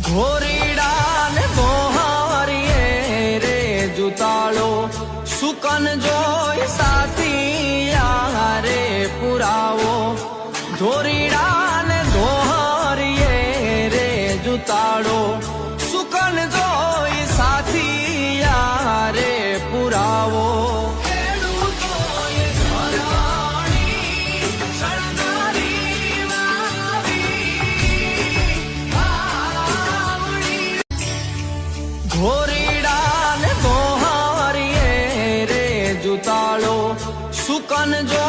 ઘોરીડા ને મોહારીએ રે જુતાળો સુકન જોઈ સાથિયા રે પુરાવો ધોરીડા ને ધોહરીએ રે જુતાળો સુકન જોઈ સાથિયા રે પુરાવો ઘોરીડા ને મોહારીએ રે જુતાળો સુકન જો